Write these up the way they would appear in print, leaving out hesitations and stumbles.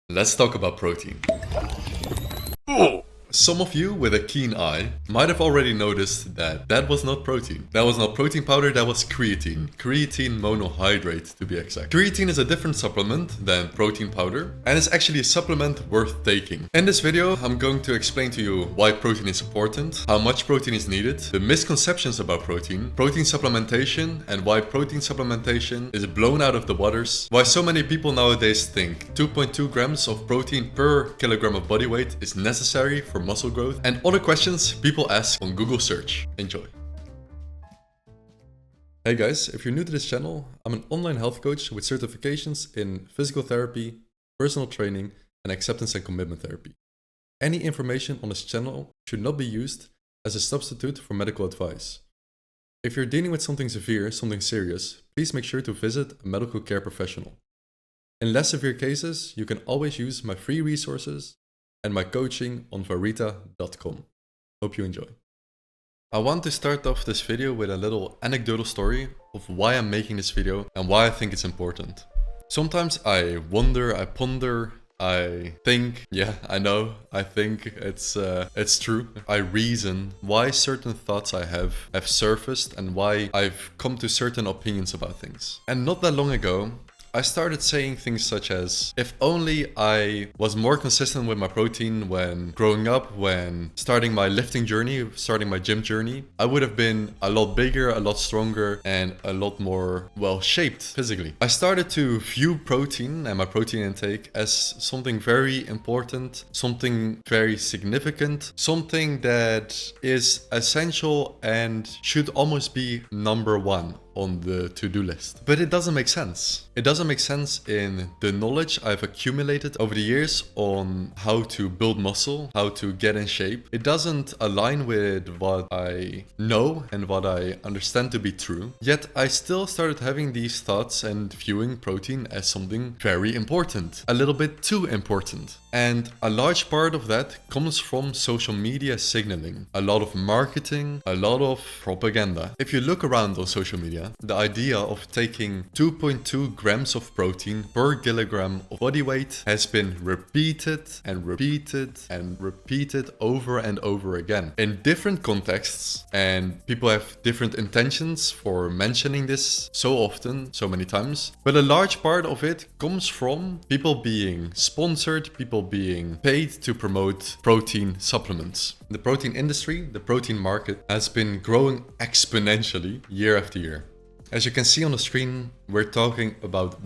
Let's talk about protein. Some of you with a keen eye might have already noticed that that was not protein. That was not protein powder, that was creatine. Creatine monohydrate to be exact. Creatine is a different supplement than protein powder, and it's actually a supplement worth taking. In this video, I'm going to explain to you why protein is important, how much protein is needed, the misconceptions about protein supplementation, and why protein supplementation is blown out of the waters, why so many people nowadays think 2.2 grams of protein per kilogram of body weight is necessary for muscle growth, and other questions people ask on Google search. Enjoy. Hey guys, if you're new to this channel, I'm an online health coach with certifications in physical therapy, personal training, and acceptance and commitment therapy. Any information on this channel should not be used as a substitute for medical advice. If you're dealing with something severe, something serious, please make sure to visit a medical care professional. In less severe cases, you can always use my free resources and my coaching on Variita.com. Hope you enjoy. I want to start off this video with a little anecdotal story of why I'm making this video and why I think it's important. Sometimes I wonder, I ponder, I think, I think it's true. I reason why certain thoughts I have surfaced and why I've come to certain opinions about things. And not that long ago, I started saying things such as, if only I was more consistent with my protein when growing up, when starting my lifting journey, starting my gym journey, I would have been a lot bigger, a lot stronger, and a lot more well-shaped physically. I started to view protein and my protein intake as something very important, something very significant, something that is essential and should almost be number one on the to-do list. But it doesn't make sense. It doesn't make sense in the knowledge I've accumulated over the years on how to build muscle, how to get in shape. It doesn't align with what I know and what I understand to be true. Yet I still started having these thoughts and viewing protein as something very important, a little bit too important. And a large part of that comes from social media signaling, a lot of marketing, a lot of propaganda. If you look around on social media, the idea of taking 2.2 grams of protein per kilogram of body weight has been repeated and repeated and repeated over and over again in different contexts, and people have different intentions for mentioning this so often, so many times. But a large part of it comes from people being sponsored, people being paid to promote protein supplements. The protein industry, the protein market, has been growing exponentially year after year. As you can see on the screen, we're talking about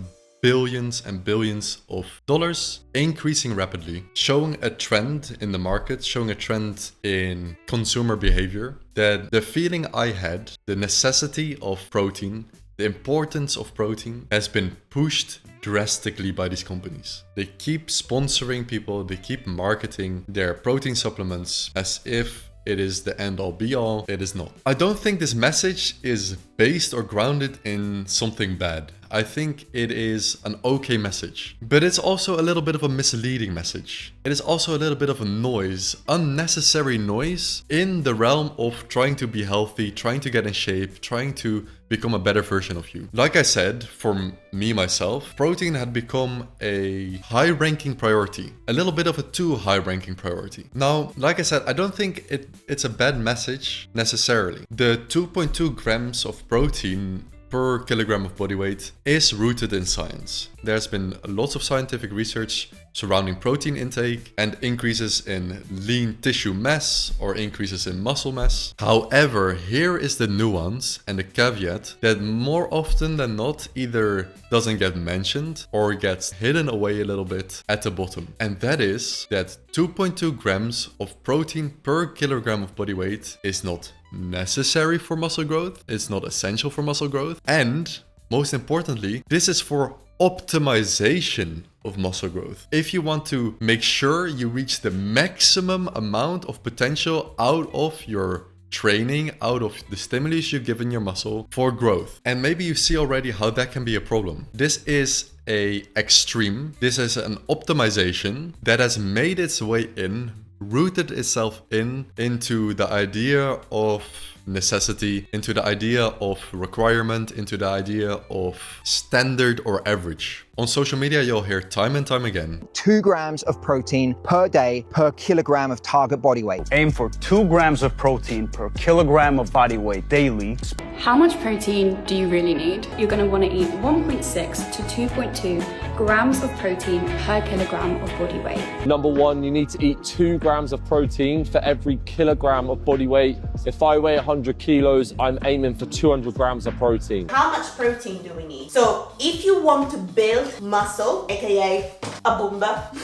billions and billions of dollars, increasing rapidly, showing a trend in the market, showing a trend in consumer behavior, that the feeling I had, the necessity of protein, the importance of protein has been pushed drastically by these companies. They keep sponsoring people, they keep marketing their protein supplements as if it is the end-all be-all. It is not. I don't think this message is based or grounded in something bad. I think it is an okay message, but it's also a little bit of a misleading message. It is also a little bit of a noise, unnecessary noise in the realm of trying to be healthy, trying to get in shape, trying to become a better version of you. Like I said, for me, myself, protein had become a high-ranking priority, a little bit of a too high-ranking priority. Now, like I said, I don't think it's a bad message necessarily. The 2.2 grams of protein per kilogram of body weight is rooted in science. There's been lots of scientific research surrounding protein intake and increases in lean tissue mass or increases in muscle mass. However, here is the nuance and the caveat that more often than not either doesn't get mentioned or gets hidden away a little bit at the bottom. And that is that 2.2 grams of protein per kilogram of body weight is not necessary for muscle growth, it's not essential for muscle growth, and most importantly, this is for optimization of muscle growth. If you want to make sure you reach the maximum amount of potential out of your training, out of the stimulus you give in your muscle for growth. And maybe you see already how that can be a problem. This is a extreme, this is an optimization that has made its way in, rooted itself into the idea of necessity, into the idea of requirement, into the idea of standard or average. On social media, you'll hear time and time again, 2 grams of protein per day per kilogram of target body weight. Aim for 2 grams of protein per kilogram of body weight daily. How much protein do you really need? You're going to want to eat 1.6 to 2.2 grams of protein per kilogram of body weight. Number 1, you need to eat 2 grams of protein for every kilogram of body weight. If I weigh 100 kilos, I'm aiming for 200 grams of protein. How much protein do we need? So if you want to build muscle, aka a bumba,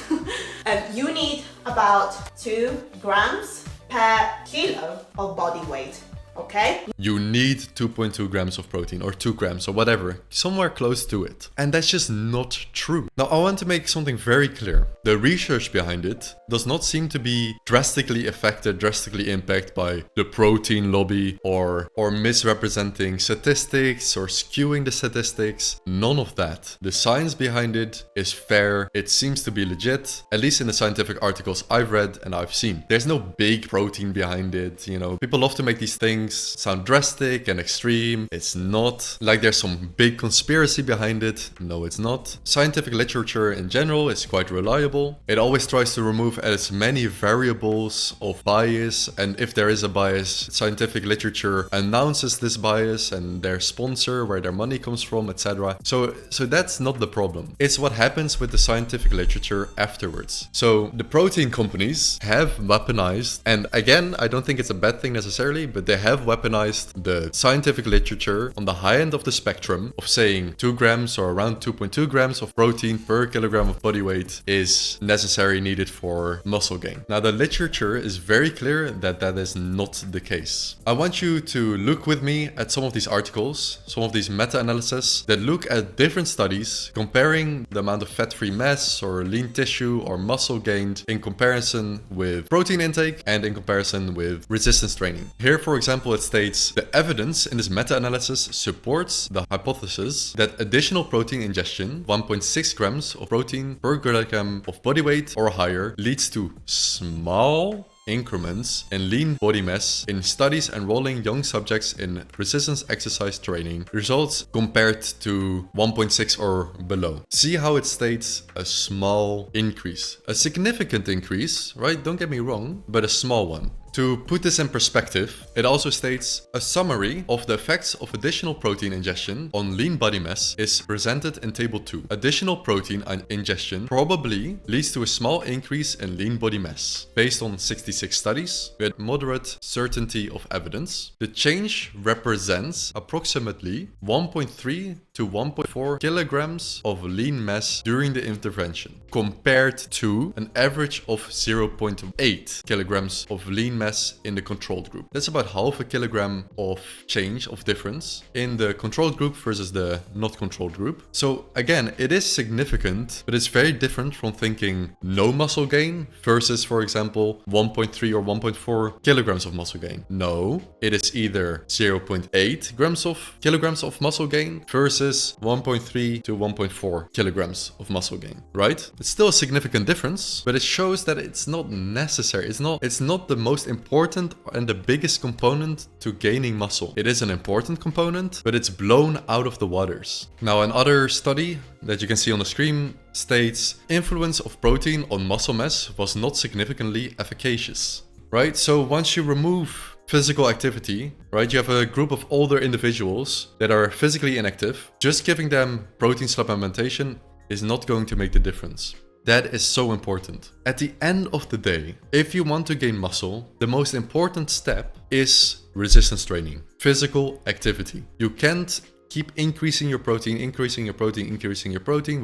you need about 2 grams per kilo of body weight. Okay? You need 2.2 grams of protein, or 2 grams, or whatever, somewhere close to it. And that's just not true. Now, I want to make something very clear. The research behind it does not seem to be drastically affected, drastically impacted by the protein lobby, or misrepresenting statistics, or skewing the statistics. None of that. The science behind it is fair. It seems to be legit, at least in the scientific articles I've read and I've seen. There's no big protein behind it, you know. People love to make these things sound drastic and extreme. It's not. Like there's some big conspiracy behind it. No, it's not. Scientific literature in general is quite reliable. It always tries to remove as many variables of bias, and if there is a bias, scientific literature announces this bias and their sponsor, where their money comes from, etc. So that's not the problem. It's what happens with the scientific literature afterwards. So the protein companies have weaponized, and again, I don't think it's a bad thing necessarily, but they have weaponized the scientific literature on the high end of the spectrum of saying 2 grams or around 2.2 grams of protein per kilogram of body weight is necessary, needed for muscle gain. Now, the literature is very clear that that is not the case. I want you to look with me at some of these articles, some of these meta-analyses that look at different studies comparing the amount of fat-free mass or lean tissue or muscle gained in comparison with protein intake and in comparison with resistance training. Here, for example, it states the evidence in this meta-analysis supports the hypothesis that additional protein ingestion, 1.6 grams of protein per kilogram of body weight or higher, leads to small increments in lean body mass in studies enrolling young subjects in resistance exercise training, results compared to 1.6 or below. See how it states a small increase, a significant increase, right? Don't get me wrong, but a small one. To put this in perspective, it also states a summary of the effects of additional protein ingestion on lean body mass is presented in table 2. Additional protein ingestion probably leads to a small increase in lean body mass. Based on 66 studies with moderate certainty of evidence, the change represents approximately 1.3 to 1.4 kilograms of lean mass during the intervention, compared to an average of 0.8 kilograms of lean mass in the controlled group. That's about half a kilogram of change, of difference in the controlled group versus the not controlled group. So again, it is significant, but it's very different from thinking no muscle gain versus, for example, 1.3 or 1.4 kilograms of muscle gain. No, it is either 0.8 kilograms of muscle gain versus 1.3 to 1.4 kilograms of muscle gain, right? It's still a significant difference, but it shows that it's not necessary. It's not the most important and the biggest component to gaining muscle. It is an important component, but it's blown out of the waters. Now, another study that you can see on the screen states influence of protein on muscle mass was not significantly efficacious, right? So once you remove physical activity, right, you have a group of older individuals that are physically inactive, just giving them protein supplementation is not going to make the difference. That is so important. At the end of the day, if you want to gain muscle, the most important step is resistance training, physical activity. You can't keep increasing your protein with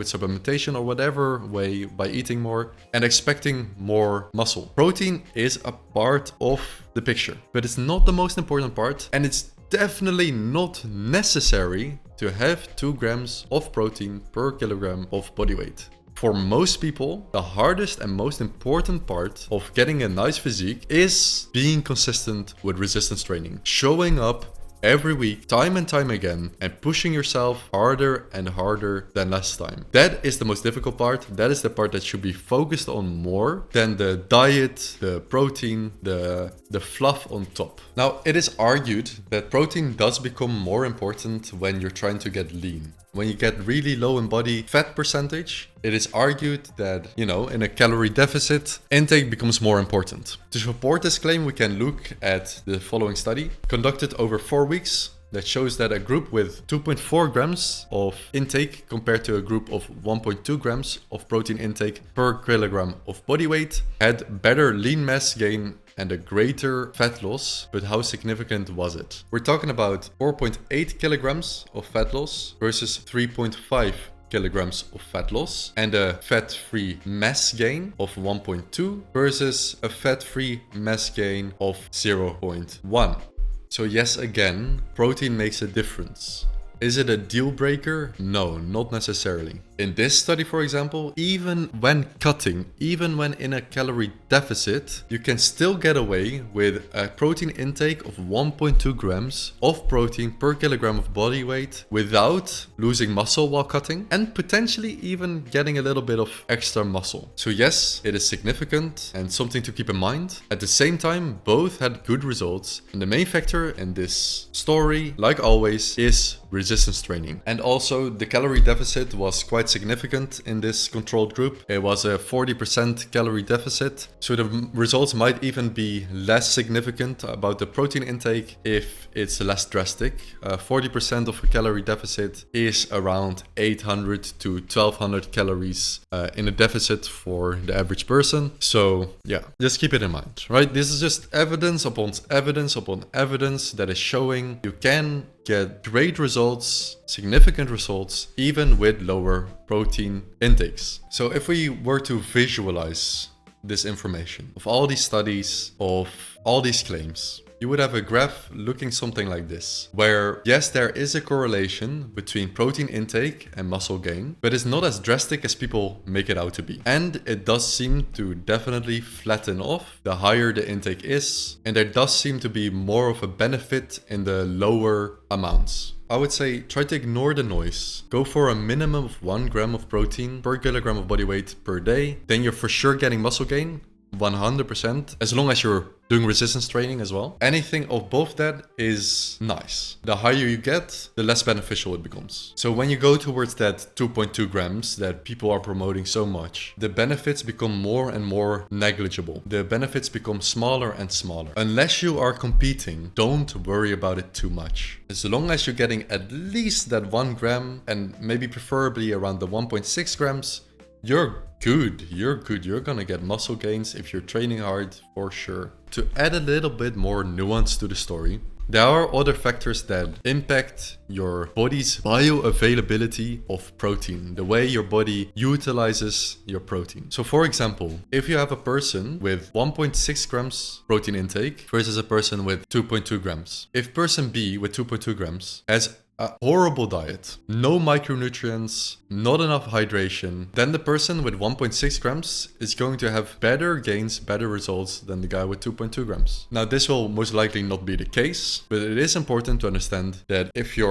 supplementation or whatever way by eating more and expecting more muscle. Protein is a part of the picture, but it's not the most important part, and it's definitely not necessary to have 2 grams of protein per kilogram of body weight. For most people, the hardest and most important part of getting a nice physique is being consistent with resistance training, showing up every week, time and time again, and pushing yourself harder and harder than last time. That is the most difficult part. That is the part that should be focused on more than the diet, the protein, the fluff on top. Now, it is argued that protein does become more important when you're trying to get lean. When you get really low in body fat percentage, it is argued that, in a calorie deficit, intake becomes more important. To support this claim, we can look at the following study conducted over 4 weeks that shows that a group with 2.4 grams of intake compared to a group of 1.2 grams of protein intake per kilogram of body weight had better lean mass gain and a greater fat loss. But how significant was it? We're talking about 4.8 kilograms of fat loss versus 3.5 kilograms of fat loss, and a fat-free mass gain of 1.2 versus a fat-free mass gain of 0.1. So yes, again, protein makes a difference. Is it a deal breaker? No, not necessarily. In this study, for example, even when cutting, even when in a calorie deficit, you can still get away with a protein intake of 1.2 grams of protein per kilogram of body weight without losing muscle while cutting, and potentially even getting a little bit of extra muscle. So yes, it is significant and something to keep in mind. At the same time, both had good results, and the main factor in this story, like always, is resistance training. And also the calorie deficit was quite significant in this controlled group. It was a 40% calorie deficit. So the results might even be less significant about the protein intake if it's less drastic. 40% of a calorie deficit is around 800 to 1200 calories in a deficit for the average person. So yeah, just keep it in mind, right? This is just evidence upon evidence upon evidence that is showing you can get great results, significant results, even with lower protein intakes. So if we were to visualize this information of all these studies, of all these claims, you would have a graph looking something like this, where yes, there is a correlation between protein intake and muscle gain, but it's not as drastic as people make it out to be. And it does seem to definitely flatten off the higher the intake is, and there does seem to be more of a benefit in the lower amounts. I would say try to ignore the noise. Go for a minimum of 1 gram of protein per kilogram of body weight per day. Then you're for sure getting muscle gain, 100%, as long as you're doing resistance training as well. Anything above that is nice. The higher you get, the less beneficial it becomes. So when you go towards that 2.2 grams that people are promoting so much, the benefits become more and more negligible. The benefits become smaller and smaller. Unless you are competing, don't worry about it too much. As long as you're getting at least that 1 gram and maybe preferably around the 1.6 grams, you're good. You're gonna get muscle gains if you're training hard, for sure. To add a little bit more nuance to the story, there are other factors that impact your body's bioavailability of protein, the way your body utilizes your protein. So for example, if you have a person with 1.6 grams protein intake versus a person with 2.2 grams, if person B with 2.2 grams has a horrible diet, no micronutrients, not enough hydration, then the person with 1.6 grams is going to have better gains, better results than the guy with 2.2 grams. Now, this will most likely not be the case, but it is important to understand that if you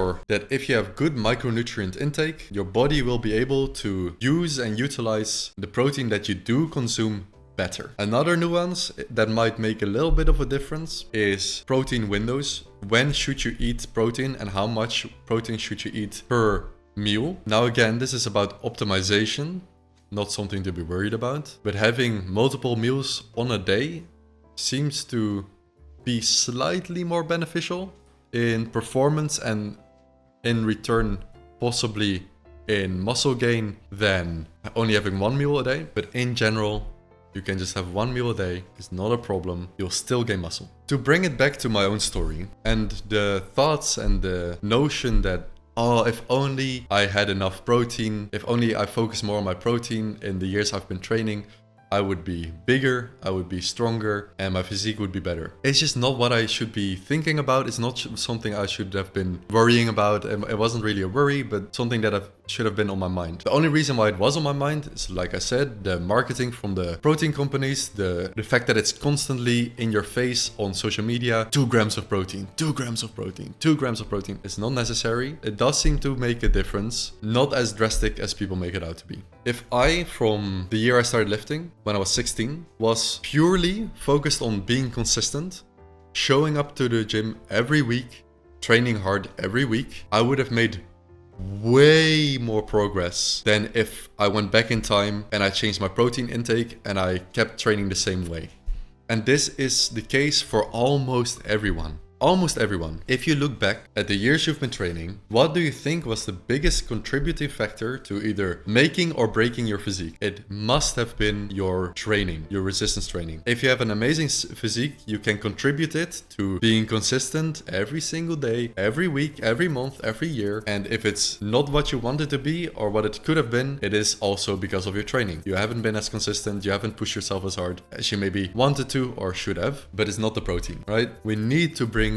have good micronutrient intake, your body will be able to use and utilize the protein that you do consume better. Another nuance that might make a little bit of a difference is protein windows. When should you eat protein and how much protein should you eat per meal? Now again, this is about optimization, not something to be worried about, but having multiple meals on a day seems to be slightly more beneficial in performance and in return possibly in muscle gain than only having 1 meal a day. But in general, you can just have 1 meal a day, it's not a problem, you'll still gain muscle. To bring it back to my own story and the thoughts and the notion that, oh, if only I had enough protein, if only I focused more on my protein in the years I've been training, I would be bigger, I would be stronger, and my physique would be better. It's just not what I should be thinking about. It's not something I should have been worrying about. It wasn't really a worry, but something that I should have been on my mind. The only reason why it was on my mind is, like I said, the marketing from the protein companies, the fact that it's constantly in your face on social media. 2 grams of protein, 2 grams of protein, 2 grams of protein. It's not necessary. It does seem to make a difference, not as drastic as people make it out to be. If I, from the year I started lifting, when I was 16, was purely focused on being consistent, showing up to the gym every week, training hard every week, I would have made way more progress than if I went back in time and I changed my protein intake and I kept training the same way. And this is the case for almost everyone. Almost everyone. If you look back at the years you've been training, what do you think was the biggest contributing factor to either making or breaking your physique? It must have been your training, your resistance training. If you have an amazing physique, you can contribute it to being consistent every single day, every week, every month, every year. And if it's not what you want it to be or what it could have been, it is also because of your training. You haven't been as consistent, you haven't pushed yourself as hard as you maybe wanted to or should have, but it's not the protein, right? We need to bring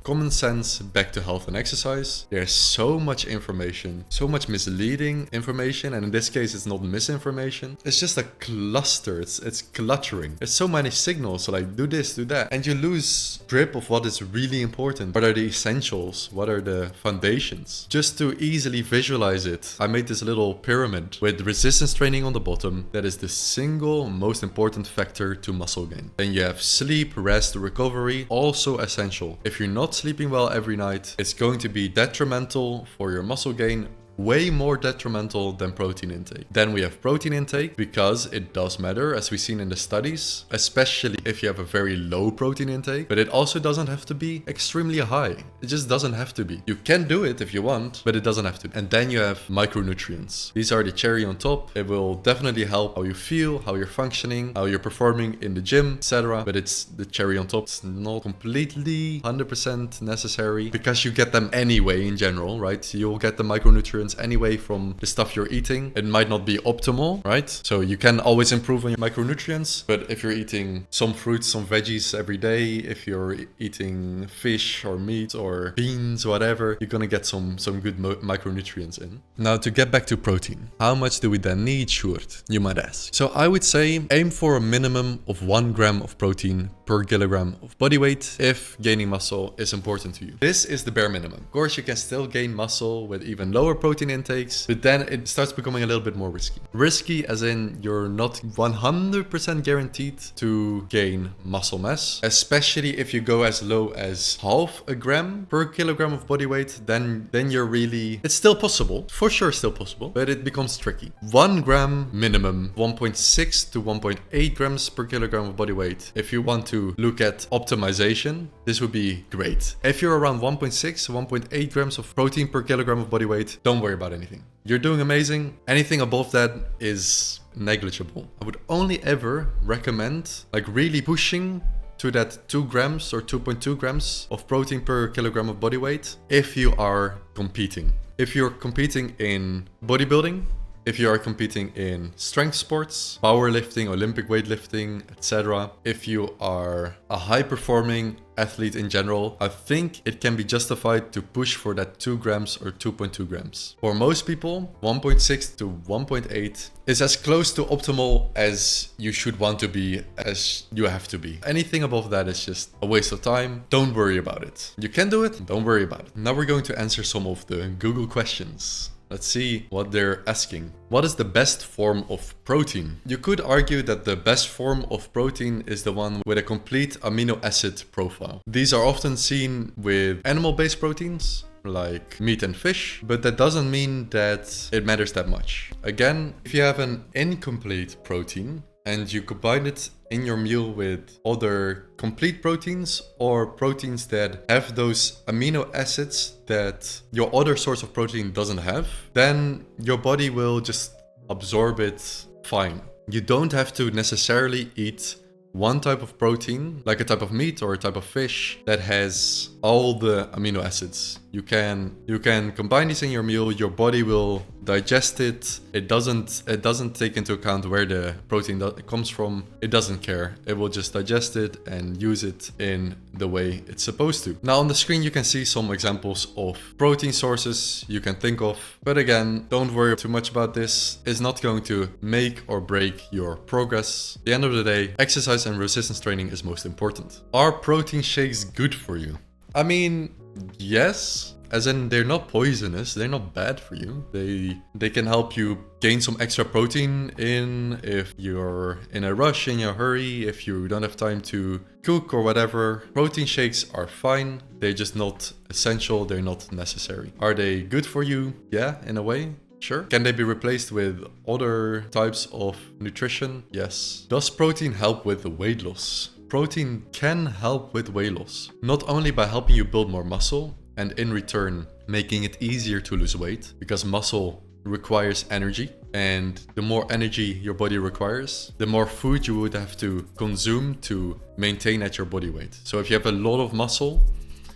common sense back to health and exercise. There's so much information, so much misleading information, and in this case it's not misinformation. It's just a cluster, it's cluttering. There's so many signals, so like do this, do that, and you lose grip of what is really important. What are the essentials? What are the foundations? Just to easily visualize it, I made this little pyramid with resistance training on the bottom. That is the single most important factor to muscle gain. Then you have sleep, rest, recovery, also essential. If you're not sleeping well every night, it's going to be detrimental for your muscle gain, way more detrimental than protein intake. Then we have protein intake, because it does matter, as we've seen in the studies, especially if you have a very low protein intake, but it also doesn't have to be extremely high. It just doesn't have to be. You can do it if you want, but it doesn't have to. And then you have micronutrients. These are the cherry on top. It will definitely help how you feel, how you're functioning, how you're performing in the gym, etc. But it's the cherry on top. It's not completely 100% necessary, because you get them anyway in general, right? You'll get the micronutrients anyway from the stuff you're eating. It might not be optimal, right? So you can always improve on your micronutrients, but if you're eating some fruits, some veggies every day, if you're eating fish or meat or beans, whatever, you're gonna get some good micronutrients in. Now, to get back to protein, how much do we then need, Sjoerd, you might ask? So I would say aim for a minimum of 1 gram of protein per kilogram of body weight if gaining muscle is important to you. This is the bare minimum. Of course, you can still gain muscle with even lower protein intakes, but then it starts becoming a little bit more risky. Risky as in you're not 100% guaranteed to gain muscle mass, especially if you go as low as half a gram per kilogram of body weight, then you're really, it's still possible, for sure still possible, but it becomes tricky. 1 gram minimum, 1.6 to 1.8 grams per kilogram of body weight. If you want to look at optimization, this would be great. If you're around 1.6 to 1.8 grams of protein per kilogram of body weight, don't worry about anything. You're doing amazing. Anything above that is negligible. I would only ever recommend like really pushing to that 2 grams or 2.2 grams of protein per kilogram of body weight if you are competing. If you're competing in bodybuilding, if you are competing in strength sports, powerlifting, Olympic weightlifting, etc. If you are a high-performing athlete in general, I think it can be justified to push for that 2 grams or 2.2 grams. For most people, 1.6 to 1.8 is as close to optimal as you should want to be, as you have to be. Anything above that is just a waste of time. Don't worry about it. You can do it, don't worry about it. Now we're going to answer some of the Google questions. Let's see what they're asking. What is the best form of protein? You could argue that the best form of protein is the one with a complete amino acid profile. These are often seen with animal-based proteins, like meat and fish, but that doesn't mean that it matters that much. Again, if you have an incomplete protein and you combine it in your meal with other complete proteins or proteins that have those amino acids that your other source of protein doesn't have, then your body will just absorb it fine. You don't have to necessarily eat one type of protein, like a type of meat or a type of fish that has all the amino acids. You can combine these in your meal, your body will digest it. It doesn't take into account where the protein comes from. It doesn't care. It will just digest it and use it in the way it's supposed to. Now on the screen you can see some examples of protein sources you can think of. But again, don't worry too much about this. It's not going to make or break your progress. At the end of the day, exercise and resistance training is most important. Are protein shakes good for you? I mean, yes, as in they're not poisonous, they're not bad for you. They can help you gain some extra protein in if you're in a rush, in a hurry, if you don't have time to cook or whatever. Protein shakes are fine. They're just not essential, they're not necessary. Are they good for you? Yeah, in a way. Sure. Can they be replaced with other types of nutrition? Yes. Does protein help with weight loss? Protein can help with weight loss, not only by helping you build more muscle and in return making it easier to lose weight, because muscle requires energy, and the more energy your body requires, the more food you would have to consume to maintain at your body weight. So if you have a lot of muscle,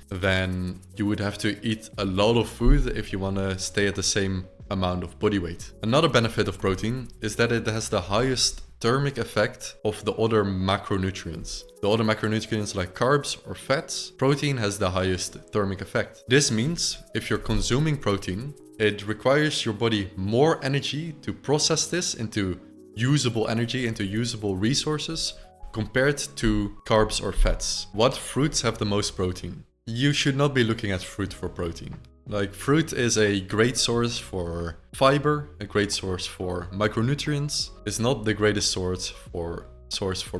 then you would have to eat a lot of food if you want to stay at the same amount of body weight. Another benefit of protein is that it has the highest thermic effect of the other macronutrients. The other macronutrients like carbs or fats, protein has the highest thermic effect. This means if you're consuming protein, it requires your body more energy to process this into usable energy, into usable resources compared to carbs or fats. What fruits have the most protein? You should not be looking at fruit for protein. Like, fruit is a great source for fiber, a great source for micronutrients. It's not the greatest source for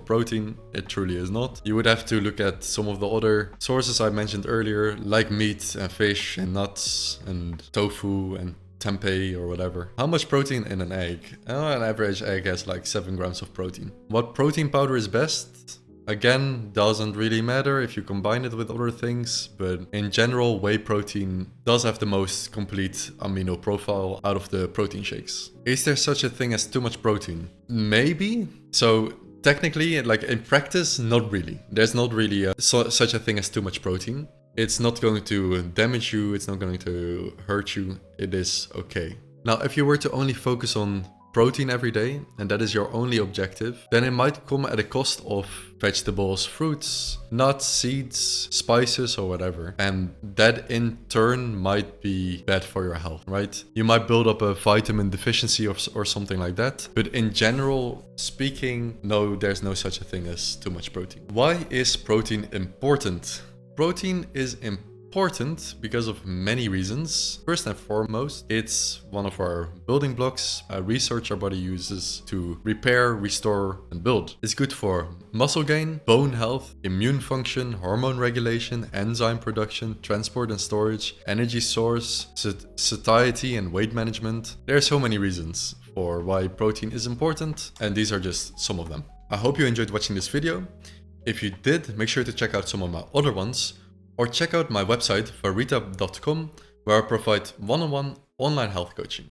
protein. It truly is not. You would have to look at some of the other sources I mentioned earlier, like meat and fish and nuts and tofu and tempeh or whatever. How much protein in an egg? An average egg has like 7 grams of protein. What protein powder is best? Again, doesn't really matter if you combine it with other things, but in general, whey protein does have the most complete amino profile out of the protein shakes. Is there such a thing as too much protein? Maybe. So technically, like in practice, not really. There's not really such a thing as too much protein. It's not going to damage you. It's not going to hurt you. It is okay. Now, if you were to only focus on protein every day, and that is your only objective, then it might come at a cost of vegetables, fruits, nuts, seeds, spices, or whatever. And that in turn might be bad for your health, right? You might build up a vitamin deficiency or something like that. But in general speaking, no, there's no such a thing as too much protein. Why is protein important? Protein is important because of many reasons. First and foremost, it's one of our building blocks, research our body uses to repair, restore, and build. It's good for muscle gain, bone health, immune function, hormone regulation, enzyme production, transport and storage, energy source, satiety and weight management. There are so many reasons for why protein is important, and these are just some of them. I hope you enjoyed watching this video. If you did, make sure to check out some of my other ones, or check out my website, variita.com, where I provide one-on-one online health coaching.